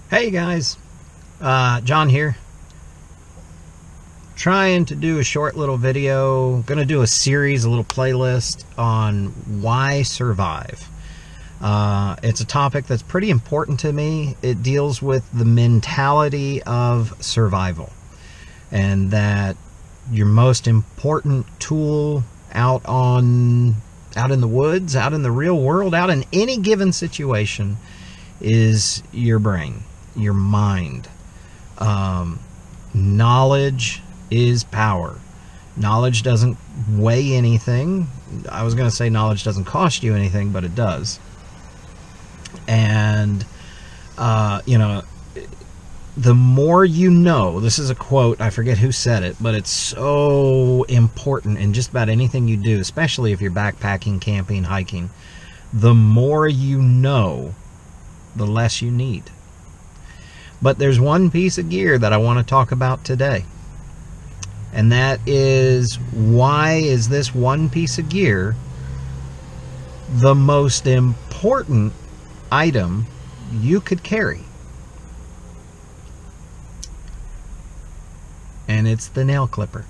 Hey guys, John here. Trying to do a short little video. Going to do a series, a little playlist on why survive. It's a topic that's pretty important to me. It deals with the mentality of survival, and that your most important tool out in the woods, out in the real world, out in any given situation is your brain, your mind. Knowledge is power. Knowledge doesn't weigh anything. I was going to say knowledge doesn't cost you anything, but it does. And, the more you know, this is a quote, I forget who said it, but it's so important in just about anything you do, especially if you're backpacking, camping, hiking. The more you know, the less you need. But there's one piece of gear that I want to talk about today. And that is, why is this one piece of gear the most important item you could carry? And it's the nail clipper.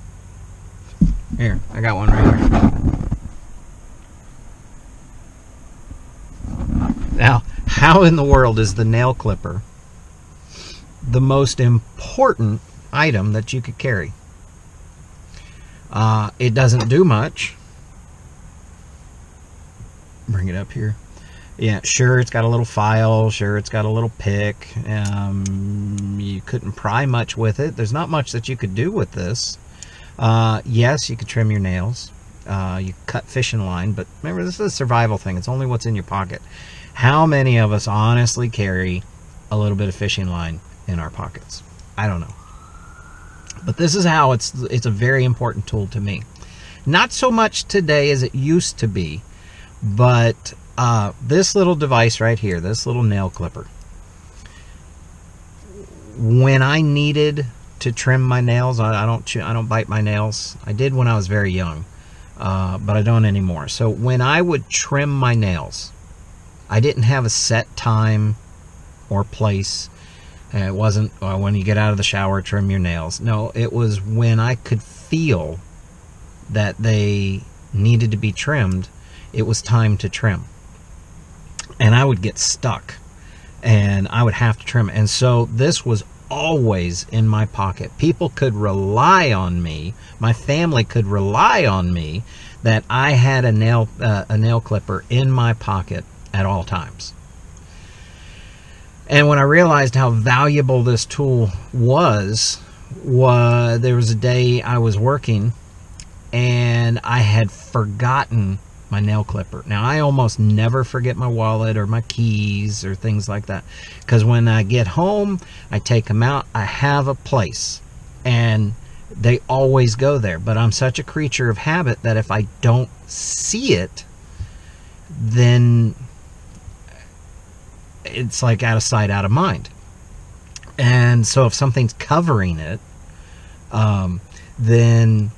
Here, I got one right here. Now, how in the world is the nail clipper the most important item that you could carry? It doesn't do much. Bring it up here. Yeah, sure, it's got a little file. Sure, it's got a little pick. You couldn't pry much with it. There's not much that you could do with this. Yes, you could trim your nails. You cut fishing line. But remember, this is a survival thing. It's only what's in your pocket. How many of us honestly carry a little bit of fishing line in our pockets? I don't know. But this is how it's a very important tool to me. Not so much today as it used to be, but this little device right here, this little nail clipper, when I needed to trim my nails, I don't bite my nails. I did when I was very young, but I don't anymore. So when I would trim my nails, I didn't have a set time or place. It wasn't when you get out of the shower, trim your nails. No, it was when I could feel that they needed to be trimmed, it was time to trim. And I would get stuck, and I would have to trim. And so this was always in my pocket. People could rely on me. My family could rely on me that I had a nail clipper in my pocket at all times. And when I realized how valuable this tool was there was a day I was working and I had forgotten my nail clipper. Now, I almost never forget my wallet or my keys or things like that, because when I get home, I take them out. I have a place, and they always go there. But I'm such a creature of habit that if I don't see it, then it's like out of sight, out of mind. And so if something's covering it, then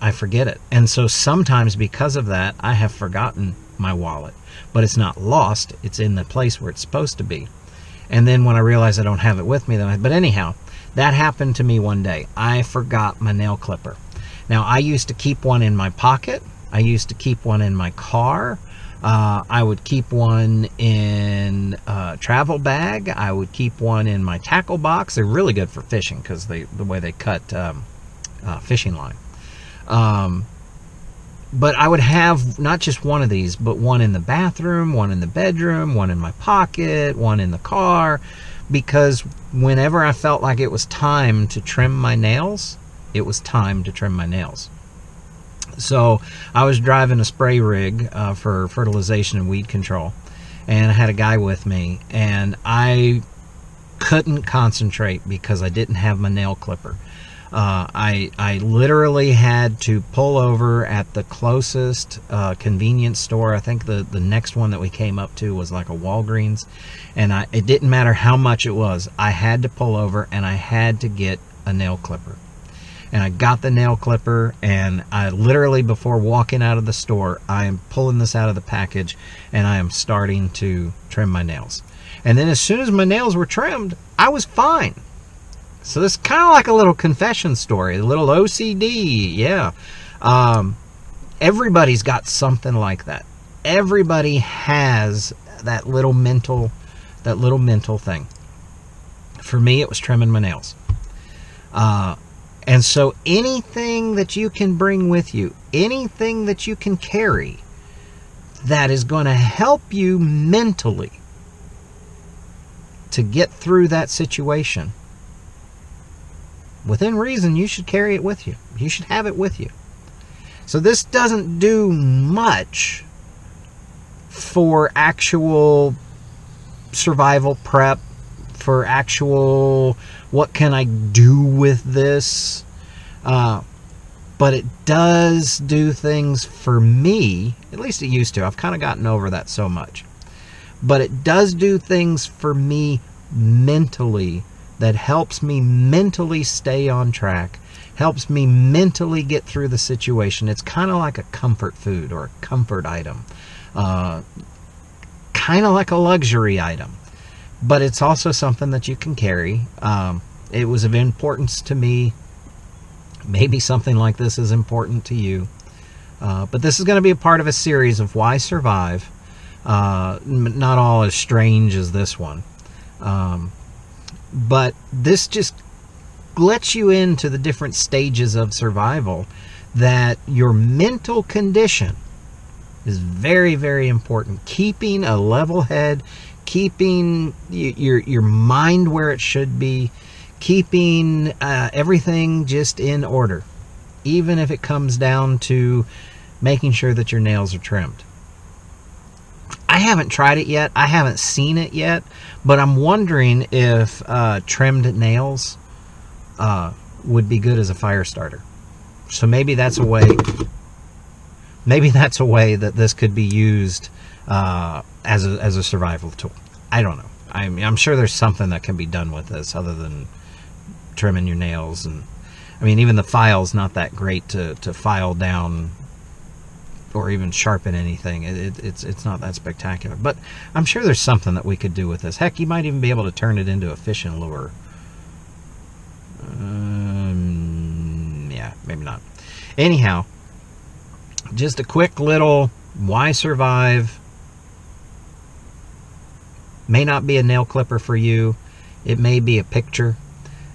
I forget it. And so sometimes because of that, I have forgotten my wallet. But it's not lost. It's in the place where it's supposed to be. And then when I realize I don't have it with me, but anyhow, that happened to me one day. I forgot my nail clipper. Now, I used to keep one in my pocket. I used to keep one in my car. I would keep one in a travel bag. I would keep one in my tackle box. They're really good for fishing because the way they cut fishing line. But I would have not just one of these, but one in the bathroom, one in the bedroom, one in my pocket, one in the car, because whenever I felt like it was time to trim my nails, it was time to trim my nails. So I was driving a spray rig for fertilization and weed control, and I had a guy with me, and I couldn't concentrate because I didn't have my nail clipper. I literally had to pull over at the closest convenience store. I think the next one that we came up to was like a Walgreens, and it didn't matter how much it was. I had to pull over, and I had to get a nail clipper. And I got the nail clipper, and I literally, before walking out of the store, I am pulling this out of the package, and I am starting to trim my nails. And then as soon as my nails were trimmed, I was fine. So this is kind of like a little confession story, a little OCD. Yeah. Everybody's got something like that. Everybody has that little mental thing. For me, it was trimming my nails. And so anything that you can bring with you, anything that you can carry that is going to help you mentally to get through that situation, within reason, you should carry it with you. You should have it with you. So this doesn't do much for actual survival prep, for actual what can I do with this, but it does do things for me. At least it used to. I've kind of gotten over that so much. But it does do things for me mentally that helps me mentally stay on track, helps me mentally get through the situation. It's kind of like a comfort food or a comfort item, kind of like a luxury item, but it's also something that you can carry. It was of importance to me. Maybe something like this is important to you. But this is going to be a part of a series of Why Survive. Not all as strange as this one. But this just lets you into the different stages of survival, that your mental condition is very, very important. Keeping a level head, keeping your mind where it should be, keeping everything just in order, even if it comes down to making sure that your nails are trimmed. I haven't tried it yet. I haven't seen it yet, but I'm wondering if trimmed nails would be good as a fire starter. So maybe that's a way. Maybe that's a way that this could be used as a survival tool. I don't know. I'm sure there's something that can be done with this other than trimming your nails. And I mean, even the file's not that great to file down or even sharpen anything. It's not that spectacular. But I'm sure there's something that we could do with this. Heck, you might even be able to turn it into a fishing lure. Yeah, maybe not. Anyhow, just a quick little why survive. May not be a nail clipper for you. It may be a picture.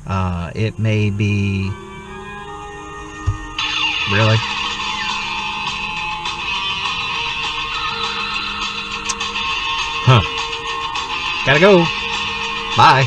It may be... Really? Huh. Gotta go. Bye.